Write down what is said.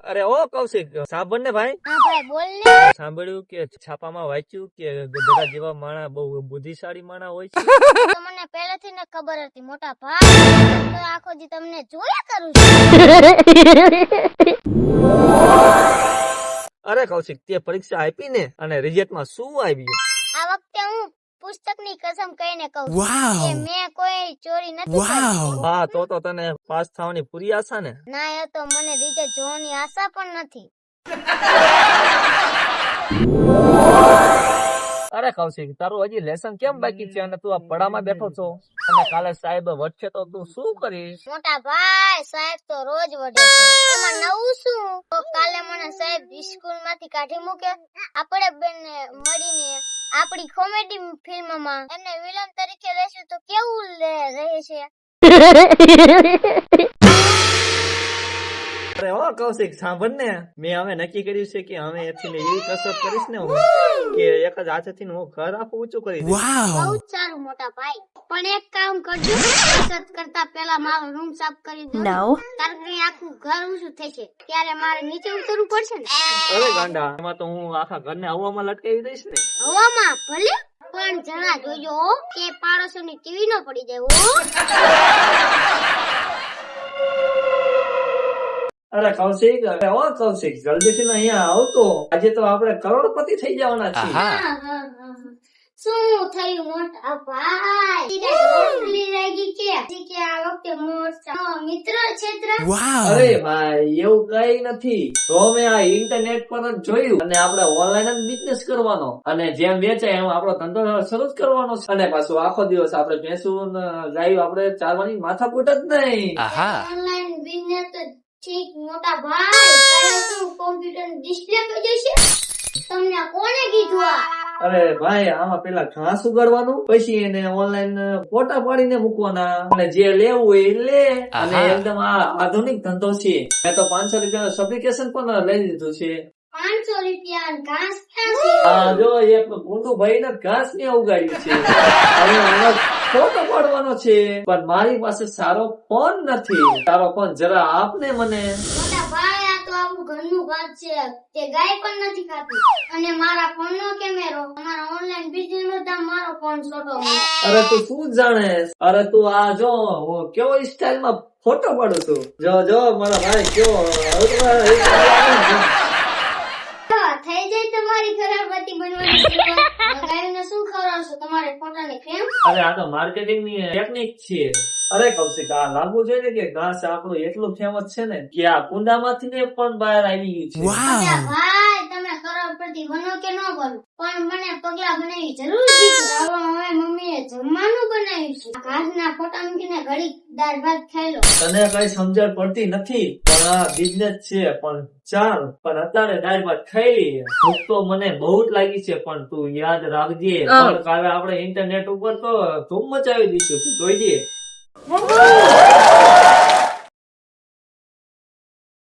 અરે ઓ કૌશિક સાંભળ ને ભાઈ. હા ભાઈ બોલ ને. સાંભળ્યું કે છાપામાં વાંચ્યું કે ગધેડા જેવા માણા બહુ બુદ્ધિશાળી માણા હોય છે. તો મને પહેલેથી ને ખબર હતી મોટા ભાઈ, તો આખો દી તમને જોયા કરું છું. અરે કૌશિક તે પરીક્ષા આપી ને અને રિઝલ્ટમાં શું આવ્યું? આ વખતે હું પુસ્તકની કસમ કહીને કહું છું કે મેં કોઈ ચોરી નથી કરી. હા તો તને પાસ થવાની પૂરી આશા ને? ના એ તો મને રિઝલ્ટ જોવાની આશા પણ નથી. અરે કૌશિક તારું હજી લેસન કેમ બાકી છે અને તું આ પડામાં બેઠો છો અને કાલે સાહેબ વધશે તો તું શું કરીશ? મોટા ભાઈ સાહેબ તો રોજ વઢે છે, એમાં નવું શું? તો કાલે મને સાહેબ સ્કૂલ માંથી કાઢી મૂકે, આપણે બંને મળીને આપણી કોમેડી ફિલ્મમાં એમને વિલન તરીકે લેશું તો કેવું રહે છે? અરે ઓ કૌશિક સાંભળ ને, મેં હવે નક્કી કર્યું છે કે હવે એથી એવી કસરત કરીશ ને હું કે એક જ હાથેથી હું ઘર આખું ઊંચું કરી દઈશ. બહુ જ સારું મોટા ભાઈ, પણ એક કામ કરજો, કસરત કરતા પહેલા મારો રૂમ સાફ કરી દો. કારણ કે આખું ઘર ઊંચું થશે ત્યારે મારે નીચે ઉતરવું પડશે ને. અરે ગાંડા, એમાં તો હું આખા ઘરને હવામાં લટકાવી દઈશ ને. હવામાં ભલે, પણ જરા જોજો કે પાડોશોની ટીવી ન પડી જાય. અરે કૌશિક, અરે ઓ કૌશિક જલ્દીથી અહીંયા આવતો, આજે તો આપણે કરોડપતિ થઈ જવાના છીએ. શું થયું મોટા ભાઈ? રોટલી લાગી કે આ વખતે મોટા મિત્ર છેત્ર? અરે ભાઈ એવું કઈ નથી, તો મેં આ ઇન્ટરનેટ પર જ જોયું અને આપણે ઓનલાઈન જ બિઝનેસ કરવાનો અને જેમ વેચાય એમ આપણો ધંધો શરૂ જ કરવાનો છે. અને પાછું આખો દિવસ આપણે ભેંસું ગાયું આપણે ચારવાની માથાકૂટ જ નહીં. ઓનલાઈન બિઝનેસ તો ઠીક મોટા ભાઈ, પહેલા શું કોમ્પ્યુટર ડિસ્પ્લે થઈ જશે? તમને કોણે કીધું આ? અરે ભાઈ આમાં પેલા ઘાસ ઉગાડવાનું, પછી એને ઓનલાઈન ફોટા પાડીને મૂકવાના અને જે લેવું હોય એ લે. અને એકદમ આ આધુનિક ધંધો છે. મેં તો 500 રૂપિયાનું સબ્લિકેશન પણ લઈ લીધું છે. 500 રૂપિયા ઘાસ ક્યાં છે? હા જો એક ગુંડુ ભાઈ ને ઘાસ ને ઉગાડ્યું છે અને આનો ફોટો પાડવાનો છે, પણ મારી પાસે સારો ફોન નથી. તારો ફોન જરા આપને મને. મોટા ભાઈ આ તો આપણું ઘરનું ઘાસ છે, તે ગાય પણ નથી ખાતી. અને મારા ફોન નો કેમેરો, અમારા ઓનલાઈન બિઝનેસ માં મારો ફોન છોટો. અરે તું શું જાણે? અરે તું આ જો હું કેવો સ્ટાઇલ માં ફોટો પાડું છું. જો મારા ભાઈ કેવો થઈ જાય તમારી ખરાબતી બનવાની શરૂઆત. ગાયને શું ખવડાવશો તમારે ફોટાની ફ્રેમ? અરે આ તો માર્કેટિંગ ની ટેકનિક છે. અરે કૌશિક આ લાગુ જોઈએ કે ઘાસ આપણું એટલું ફેમસ છે ને કે આ કુંડામાંથી ને પણ બહાર આવી ગયું છે. ભાઈ તમે ખરાબતી બનો કે ન બનો, પણ મને પગલા બનાવી જરૂર છે. હવે મમ્મીએ જમવાનું બનાવ્યું છે. ઘાસના ફોટા મૂકીને ઘડી દાળ ભાત ખાઈ લો. તને કઈ સમજણ પડતી નથી, પણ આ બિઝનેસ છે. પણ ચાલ, પણ અત્યારે દાળ ભાત ખાઈ લઈએ. ભૂખ તો મને બહુ જ લાગી છે, પણ તું યાદ રાખજે પણ કાલે આપણે ઇન્ટરનેટ ઉપર તો ધૂમ મચાવી દઈશું, તું જોઈજે.